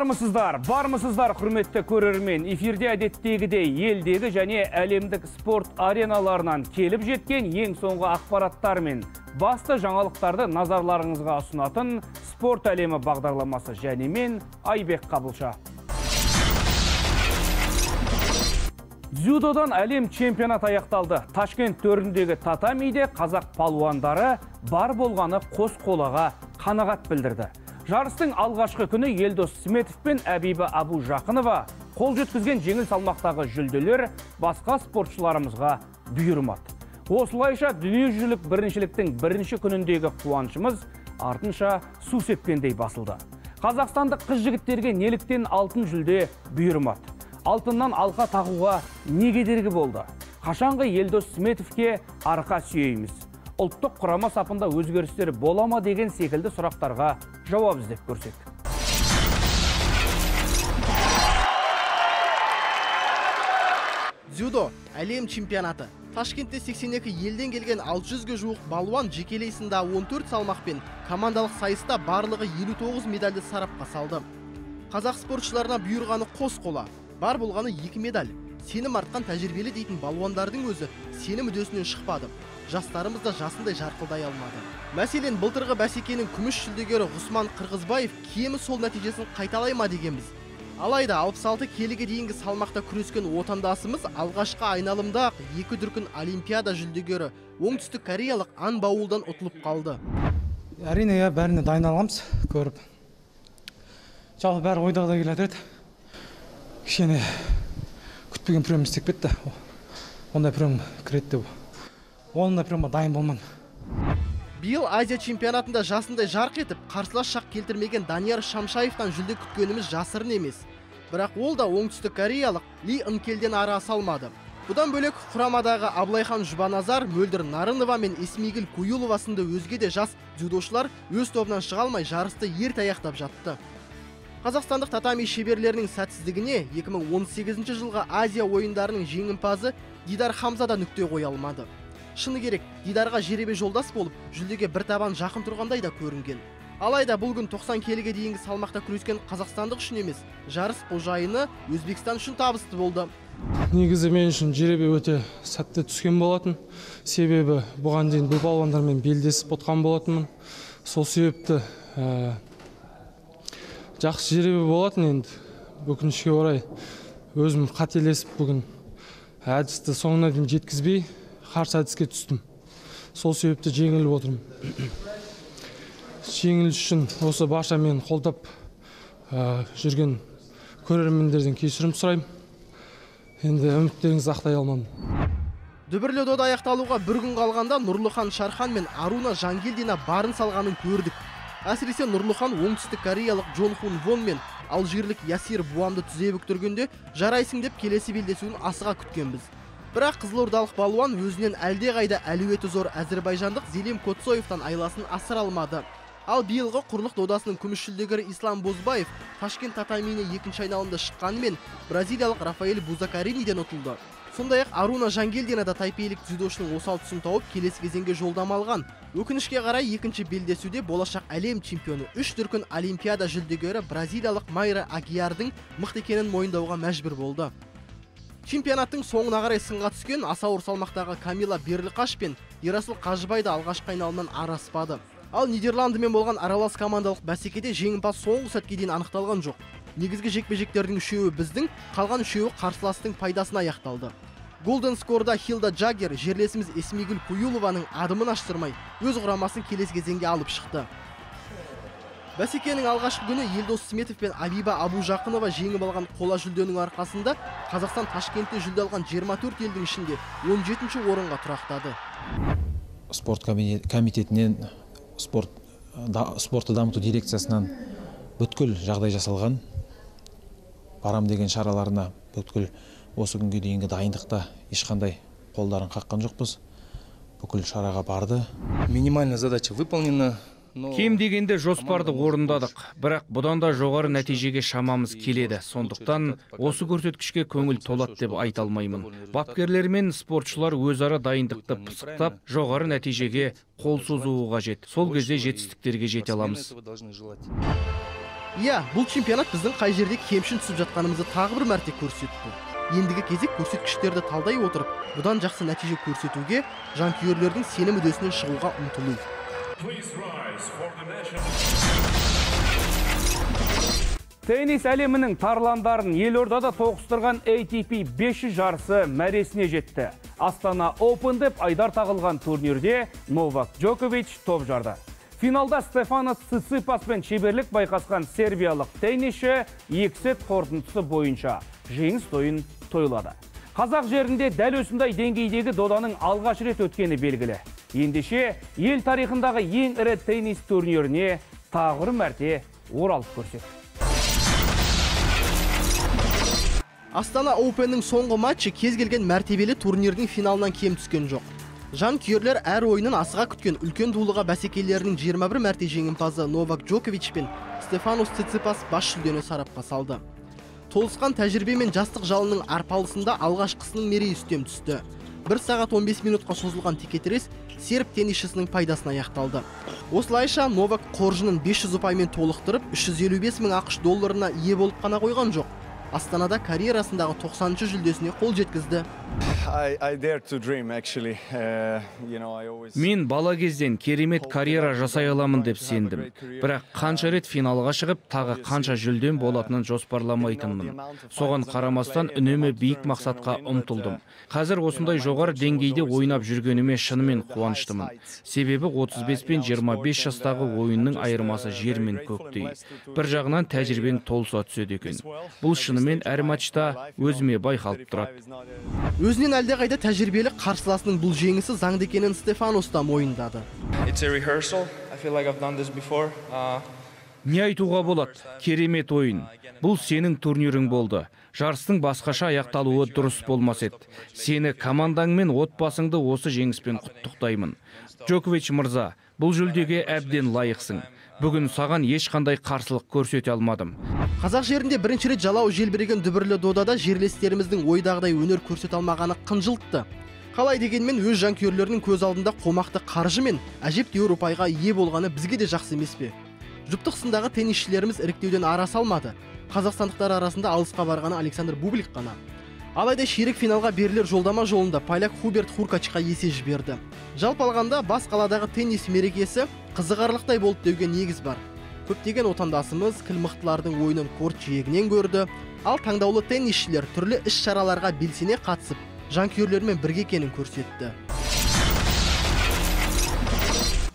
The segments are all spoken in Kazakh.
Армысыздар, бармысыздар, құрметті көрермен. Эфирде әдеттегідей елдегі және әлемдік спорт ареналарынан келіп жеткен ең соңғы ақпараттар мен басты жаңалықтарды назарларыңызға ұсынатын спорт әлемі бағдарламасы және мен Айбек Қабылша. Дзюдодан әлем чемпионат аяқталды. Ташкент төріндегі татамиде қазақ палуандары бар болғаны қос қолаға қанағат білдірді. Жарыстың алғашқы күні Елдос Сметов пен Әбиба Абу Жақынова қол жеткізген жеңіл салмақтағы жүлделер басқа спортшыларымызға бұйырмады. Осылайша дүниежүзілік біріншіліктің бірінші күніндегі қуанышымыз артынша су сепкендей басылды. Қазақстандық қыз жігіттерге неліктен алтын жүлде бұйырмады? Алтыннан алқа тағуға не кедергі болды? Қашанғы Елдос Сметовке арқа сүйейміз? Ұлттық құрама сапында өзгерістер бола ма деген секілді сұрақтарға жауап іздеп көрсек. Дзюдо әлем чемпионаты. Ташкентте 82 елден келген 600-ге жуық балуан жекелей сында 14 салмақпен командалық сайыста барлығы 59 медальді сарапқа салды. Қазақ спортшыларына бұйырғаны қос қола, бар болғаны 2 медаль. Сенім артқан тәжірибелі дейтін балуандардың өзі сенім үдесінен шықпады. Жастарымыз да жасындай жарқылдай алмады. Мәселен, былтырғы бәсекенің күміс жүлдегері Ғұсман Қырғызбаев кемі сол нәтижесін қайталай ма дегенбіз. Алайда 66 келіге дейінгі салмақта күрескен отандасымыз алғашқы айналымда 2 дүркін Олимпиада жүлдегері оңтүстік кореялық Ан Баулдан ұтылып қалды. Әрине, бәріне дайыналамыз көріп. Жалпы бәрі ойдағыда келеді. Кішкене күтпеген прем істеп кетті. Ондай прем кіретті. Ондай према дайын болман. Биыл Азия чемпионатында жасындай жарқ етіп, қарсылас шақ келтірмеген Данияр Шамшаевтан жүлде күткеніміз жасырын емес. Бірақ ол да оңтүстік кореялық Ли Инкелден ары аса алмады. Бұдан бөлек құрамадағы Аблайхан Жұбаназар, Мөлдір Нарынова мен Эсмигүл Куюлова сынды өзге де жас дзюдошылар өз тобынан шыға алмай жарысты ерте аяқтап жатты. Қазақстандық татами шеберлерінің сәтсіздігіне 2018 жылғы Азия ойындарының жеңімпазы Дидар Хамза да нүкте қоя алмады. Шыны керек, Дидарға жеребе жолдас болып, жүлдеге бір табан жақын тұрғандай да көрінген. Алайда бұл күн 90 келіге дейінгі салмақта күрескен қазақстандық үшін емес, жарыс қожайыны Өзбекстан үшін табысты болды. Негізі мен үшін жеребе өте сәтті түскен болатын. Себебі бұған дейін бұл балуандармен белдесіп отқан болатынмын. Сол себепті жақсы жеребе болатын енді. Өкінішке орай өзім қателесіп бүгін әдісті соңына дейін жеткізбей қарсы әдіске түстім. Сол себепті жеңіліп отырмын. Жеңіліс үшін осы барша мен қолдап жүрген көрермендерден кешірім сұраймын. Енді үміттеріңізді ақтай алмадым. Дүбірлі дода аяқталуға бір күн қалғанда Нұрлыхан Шархан мен Аруна Жангелдина барын салғанын көрдік. Әсіресе Нұрлыхан оңтүстік кореялық Джон Хун Вон мен алжирлік Ясир Буамды тізе бүктіргенде жарайсың деп келесі белдесуін асыға күткенбіз. Бірақ қызылордалық балуан өзінен әлде қайда әлеуеті зор әзірбайжандық Зелим Котсоевтан айласын асыра алмады. Ал биылғы құрлық додасының күміс жүлдегері Ислам Бозбаев Ташкент татамиіне екінші айналымда шыққанымен бразилиялық Рафаэль Бузакариниден ұтылды. Сондай-ақ Аруна Жангелдина да тайпейлік дзюдошының осал тұсын тауып келесі кезеңге жолдама алған. Өкінішке қарай екінші белдесуде болашақ әлем чемпионы 3 дүркін Олимпиада жүлдегері бразилиялық Майра Агиярдың мықты екенін мойындауға мәжбүр болды. Чемпионаттың соңына қарай сынға түскен аса ауыр салмақтағы Камила Берліқаш пен Ерасыл Қажыбай да алғашқы айналымнан араспады. Ал Нидерландымен болған аралас командалық бәсекеде жеңімпаз соңғы сәтке дейін анықталған жоқ. Негізгі жекпе-жектердің үшеуі біздің, қалған үшеуі қарсыластың пайдасына аяқталды. Голден скорда Хилда Джаггер жерлесіміз Эсмигүл Куюлованың адымын аштырмай, өз құрамасын келесі кезеңге алып шықты. Бәсекенің алғашқы күні Елдос Сметов пен Әбиба Абу Жақынова жеңіп алған қола жүлденің арқасында Қазақстан Ташкентте жүлде алған 24 елдің ішінде 17-ші орынға тұрақтады. Спорт комитетінен, спортты дамыту дирекциясынан бүткіл жағдай жасалған. Барам деген шараларына бүткіл осы күнге дейінгі дайындықта ешқандай қолдарын қаққан жоқпыз. Бүкіл шараға барды. Минимальная задача выполнена. Кем дегенде жоспарды орындадық, бірақ бұдан да жоғары нәтижеге шамамыз келеді. Сондықтан осы көрсеткішке көңіл толады деп айта алмаймын. Бапкерлер мен спортшылар өзара дайындықты пысықтап, жоғары нәтижеге қол созуы қажет. Сол кезде жетістіктерге жете аламыз. Иә, бұл чемпионат біздің қай жерде кемшін түсіп жатқанымызды тағы бір мәрте көрсетті. Ендігі кезек көрсеткіштерді талдай отырып, бұдан жақсы нәтиже көрсетуге, жанкүйерлердің сенім үдесінен шығуға ұмтылу. Теннис әлемінің тарландарын елордада тоғыстырған ATP 500 жарысы мәресіне жетті. Астана Open деп айдар тағылған турнирде Новак Джокович топ жарды. Финалда Стефанос Циципаспен шеберлік байқасқан сербиялық теннисші 2 сет қорытындысы бойынша жеңіс тойын тойлады. Қазақ жерінде дәл осындай деңгейдегі доданың алғаш рет өткені белгілі. Ендеше ел тарихындағы ең ірі теннис турниріне тағы бір мәрте оралып көрсек. Астана Open'нің соңғы матчы кез келген мәртебелі турнирдің финалынан кем түскен жоқ. Жанкүйерлер әр ойынын асыға күткен үлкен дулыға бәсекелерінің 21 мәрте жеңімпазы Новак Джокович пен Стефанос Циципас бас жүлдені сарапқа салды. Толысқан тәжірибе мен жастық жалының арпалысында алғашқысының мерейі үстем түсті. 1 сағат 15 минутқа созылған текетірес серб теннисшісінің пайдасына аяқталды. Осылайша Новак қоржынын 500 ұпаймен толықтырып, 355 мың ақш долларына ие болып қана қойған жоқ. Астанада карьерасындағы 90-шы жүлдесіне қол жеткізді. Мен бала кезден керемет карьера жасай аламын деп сендім. Бірақ қанша рет финалға шығып, тағы қанша жүлдем болатынын жоспарламайтынмын. Соған қарамастан үнемі биік мақсатқа ұмтылдым. Қазір осындай жоғары деңгейде ойнап жүргеніме шынымен қуаныштымын. Себебі 35 пен 25 жастағы ойынның айырмасы жер мен көктей. Бір жағынан тәжірибең толыса түседі екен. Бұл шынымен әр матчта өзіме байқалып тұрады. Өзінен әлде қайда тәжірибелі қарсыласының бұл жеңісі заңды екенін Стефанос та мойындады. Не айтуға болады? Керемет ойын. Бұл сенің турнирің болды. Жарыстың басқаша аяқталуы дұрыс болмас еді. Сені командаң мен отбасыңды осы жеңіспен құттықтаймын. Джокович мырза, бұл жүлдеге әбден лайықсың. Бүгін саған ешқандай қарсылық көрсете алмадым. Қазақ жерінде бірінші рет жалау желбіреген дүбірлі додада жерлестеріміздің ойдағыдай өнер көрсете алмағаны қынжылтты. Қалай дегенмен өз жанкүйерлерінің көз алдында қомақты қаржы мен әжептәуір ұпайға ие болғаны бізге де жақсы емес пе? Жұптық сындағы теннисшілеріміз іріктеуден ара салмады. Қазақстандықтар арасында алысқа барғаны Александр Бублик қана. Алайда ширек финалға берілер жолдама жолында поляк Хуберт Хуркачқа есе жіберді. Жалпы алғанда бас қаладағы теннис мерекесі қызығарлықтай болды деуге негіз бар. Көптеген отандасымыз кіл мықтылардың ойынын корт жиегінен көрді, ал таңдаулы теннисшілер түрлі іс-шараларға белсене қатысып, жанкүйерлермен бірге екенін көрсетті.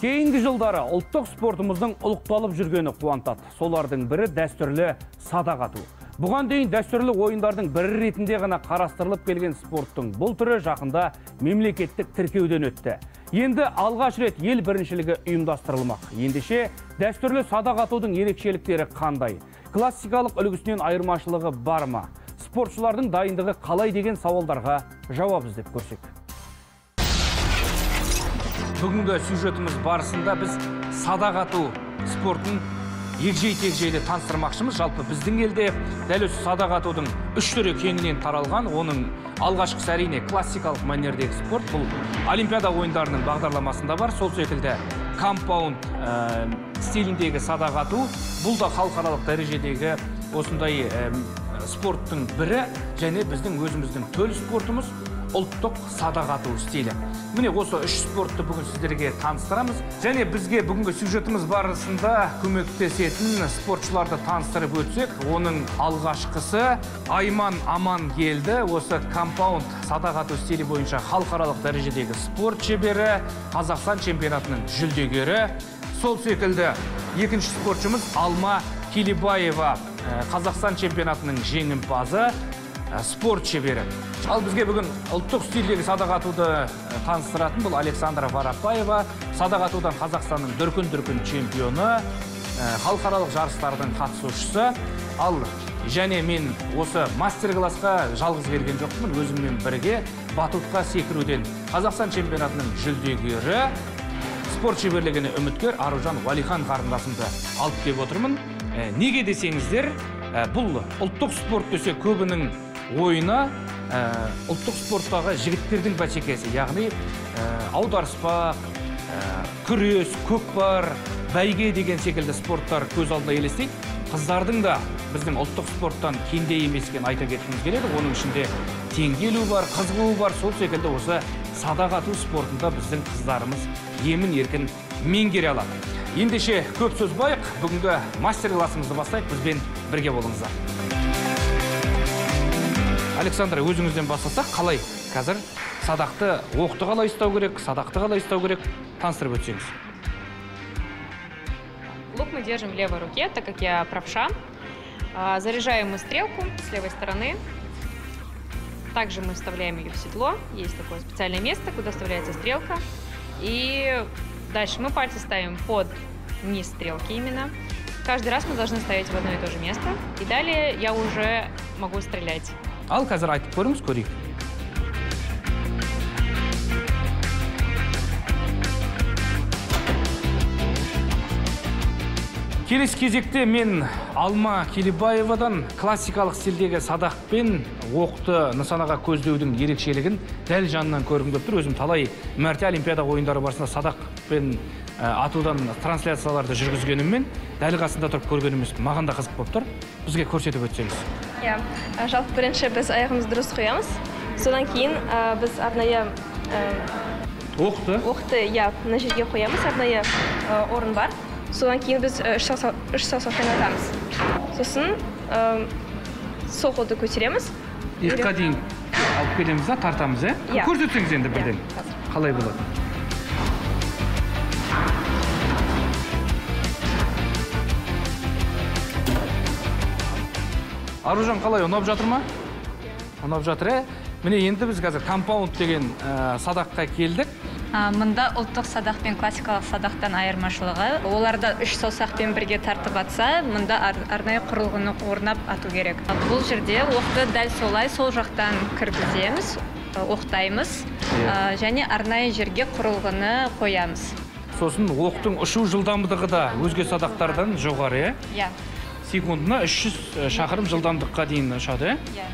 Кейінгі жылдары ұлттық спортымыздың ұлықталып жүргені қуантады. Солардың бірі дәстүрлі садақ ату. Бұған дейін дәстүрлі ойындардың бірі ретінде ғана қарастырылып келген спорттың бұл түрі жақында мемлекеттік тіркеуден өтті. Енді алғаш рет ел біріншілігі ұйымдастырылмақ. Ендеше дәстүрлі садақ атудың ерекшеліктері қандай? Классикалық үлгісінен айырмашылығы бар ма? Спортшылардың дайындығы қалай деген сауалдарға жауап іздеп көрсек. Бүгінгі сюжетіміз барысында біз садақ ату спортын егжей-тегжейлі таныстырмақшымыз. Жалпы біздің елде дәл осы садақ атудың 3 түрі кеңінен таралған. Оның алғашқысы әрине классикалық мәнердегі спорт. Бұл Олимпиада ойындарының бағдарламасында бар. Сол секілді компаунд стиліндегі садақ ату. Бұл да халықаралық дәрежедегі осындай спорттың бірі, және біздің өзіміздің төл спортымыз ұлттық садақ ату стилі. Міне осы 3 спортты бүгін сіздерге таныстырамыз. Және бізге бүгінгі сюжетіміз барысында көмектесетін спортшыларды таныстырып өтсек, оның алғашқысы Айман Аман келді. Осы компаунд садақ ату стилі бойынша халықаралық дәрежедегі спорт шебері, Қазақстан чемпионатының жүлдегері. Сол секілді екінші спортшымыз Алма Келебаева, Қазақстан чемпионатының жеңімпазы, спорт шебері. Ал бізге бүгін ұлттық стилдегі садақ атуды таныстыратын бұл Александра Варапаева, садақ атудан Қазақстанның дүркін чемпионы, халықаралық жарыстардың қатысушысы. Ал және мен осы мастер-классқа жалғыз келген жоқпын, өзіммен бірге батутқа секіруден Қазақстан чемпионатының жүлдегері, спорт шеберлігіне үміткер Аружан Валихан қарындасымды алып келіп отырмын. Неге десеңіздер, бұл ұлттық спорт десе көбінің ойына ұлттық спорттағы жігіттердің бәсекесі, яғни аударыспақ, күрес, көкпар, бәйге деген секілді спорттар көз алдына елестейді. қыздардың да біздің ұлттық спорттан кенде емес екенін айта кеткіміз келеді. Оның ішінде теңге ілу бар, қыз қуу бар, сол секілді осы садақ ату спортында біздің қыздарымыз емін еркін меңгере алады. Ендеше көп сөз байық, бүгінгі мастер-классымызды бастайық, бізбен бірге болыңыздар. Александра, өзіңізден бастасақ, қалай қазір садақты оқты қалай ұстау керек, садақты қалай ұстау керек, таныстырып өтсеңіз. Лук мы держим в левой руке, так как я правша. Заряжаем мы стрелку с левой стороны. Также мы вставляем ее в седло. Есть такое специальное место, куда вставляется стрелка. И дальше мы пальцы ставим под низ стрелки именно. Каждый раз мы должны ставить в одно и то же место. И далее я уже могу стрелять. Ал қазір айтып көріңіз, көрейік. Келесі кезекте мен Алма Келебаевадан классикалық стильдегі садақпен оқты нысанаға көздеудің ерекшелігін дәл жанынан көргім келіп тұр. Өзім талай мәрте Олимпиада ойындары барысында садақпен атудан трансляцияларды жүргізгеніммен дәл қасында тұрып көргеніміз маған да қызық болып тұр. Бізге көрсетіп өтсеңіз. Иә, жалпы бірінші біз аяғымызды дұрыс қоямыз. Содан кейін біз арнайы оқты мына жерге қоямыз, арнайы орын бар. Содан кейін біз үш саусақпен атамыз. Сосын сол қолды көтереміз. Иыққа дейін алып келеміз да, тартамыз, Иә. Көрсетсеңіз енді бірден. Қалай болады? Аружан, қалай, ұнап жатыр ма? Ұнап жатыр, Міне енді біз қазір компаунд деген садаққа келдік. Мұнда ұлттық садақ пен классикалық садақтан айырмашылығы. Оларда үш саусақпен бірге тартып атса, мұнда арнайы құрылғыны орнап ату керек. Бұл жерде оқты дәл солай сол жақтан кіргіземіз, оқтаймыз, және арнайы жерге құрылғыны қоямыз. Сосын оқтың ұшу жылдамдығы да өзге садақтардан жоғары, Иә. Секундына 300 шақырым жылдамдыққа дейін ұшады. Иә.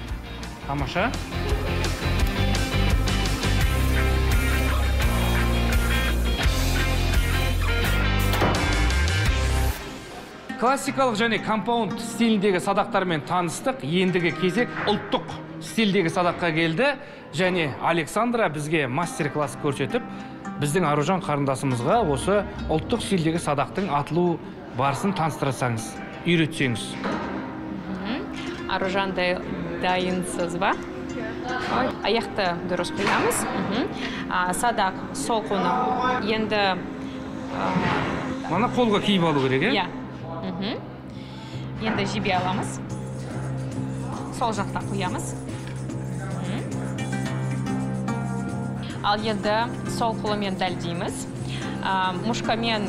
Тамаша. Классикалық және компаунд стиліндегі садақтармен таныстық. Ендігі кезек ұлттық стилдегі садаққа келді. Және Александра бізге мастер-класс көрсетіп, біздің Аружан қарындасымызға осы ұлттық стилдегі садақтың атылу барысын таныстырсаңыз, үйретсеңіз. Аружан, дайынсыз ба? Аяқты дұрыс қоямыз. Садақ сол қолына енді... Мана қолға киіп алу керек, Иә. Енді жебе аламыз. Сол жақта қоямыз. Ал енді сол қолымен дәлдейміз. Мұшқамен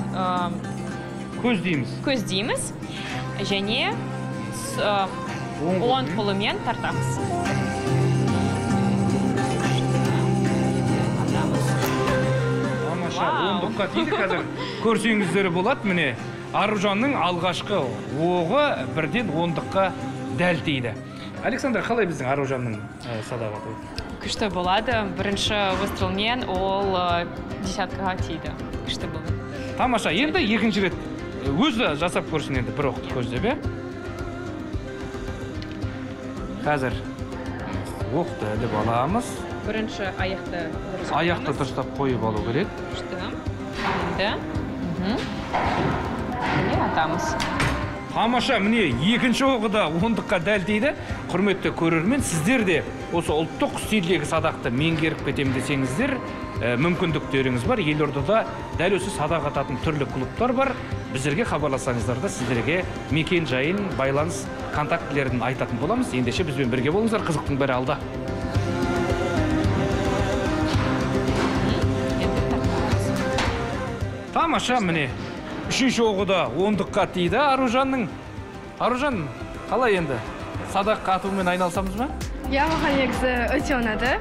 көздейміз. Және оң қолымен тартамыз. Тамаша, оңдыққа тиді қазір. Көрсеңіздері болады, міне. Аружанның алғашқы оғы бірден оңдыққа дәл тиді. Александр, қалай біздің Аружанның садақ атуы? Күшті болады. Бірінші выстрелмен ол десяткаға тиді. Күшті болды. Тамаша, енді екінші рет өзі жасап көрсін енді бір оқты көздеп, Қазір оқты іліп аламыз. Бірінші аяқты дұрыстап қойып алу керек. Күшті. Енді. Міне атамыз. Тамаша, міне екінші оғы да оңдыққа дәл тиді. Құрметті көрермен, сіздер де осы ұлттық стилдегі садақты меңгеріп кетем десеңіздер, мүмкіндіктеріңіз бар. Елордада дәл осы садақ ататын түрлі клубтар бар. Біздерге хабарласаңыздар да сіздерге мекен жайын, байланыс контактілерін айтатын боламыз. Ендеше бізбен бірге болыңыздар, қызықтың бәрі алда. Тамаша, міне үшінші оғы да оңдыққа тиді Аружанның. Аружан, қалай енді? Садақ атумен айналсамыз ба? Иә, маған негізі өте ұнады.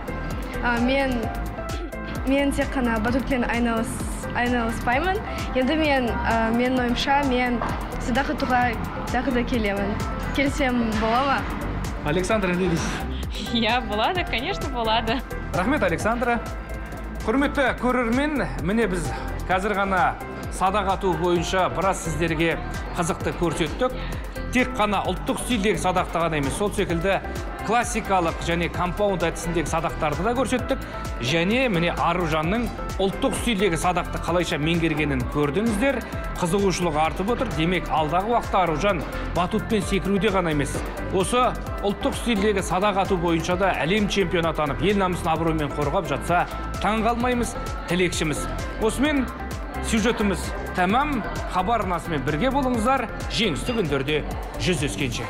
Мен тек қана батутпен айналыспаймын. Енді мен ойымша, мен садақ атуға тағы да келемін. Келсем бола ма? Александра, не дейсіз? Иә, болады, конечно, болады. Рахмет, Александра. Құрметті көрермен, міне біз қазір ғана садақ ату бойынша біраз сіздерге қызықты көрсеттік. тек қана ұлттық стильдегі садақты ғана емес, сол секілді классикалық және компаунд әдісіндегі садақтарды да көрсеттік. Және міне Аружанның ұлттық стильдегі садақты қалайша меңгергенін көрдіңіздер. Қызығушылық артып отыр. Демек, алдағы уақытта Аружан батутпен секіруде ғана емес, осы ұлттық стильдегі садақ ату бойынша да әлем чемпионы атанып, ел намысын абыроймен қорғап жатса, таң қалмаймыз, тілекшіміз. Осымен сюжетіміз тәмам. Хабар арнасымен бірге болыңыздар. Жеңісті күндерде жүздескенше.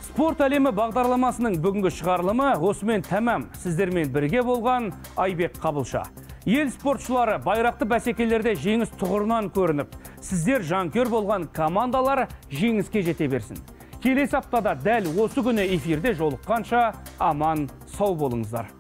Спорт әлемі бағдарламасының бүгінгі шығарылымы осымен тәмам. Сіздермен бірге болған Айбек Қабылша. Ел спортшылары байрақты бәсекелерде жеңіс тұғырынан көрініп, сіздер жанкөр болған командалар жеңіске жете берсін. Келесі аптада дәл осы күні эфирде жолыққанша аман сау болыңыздар.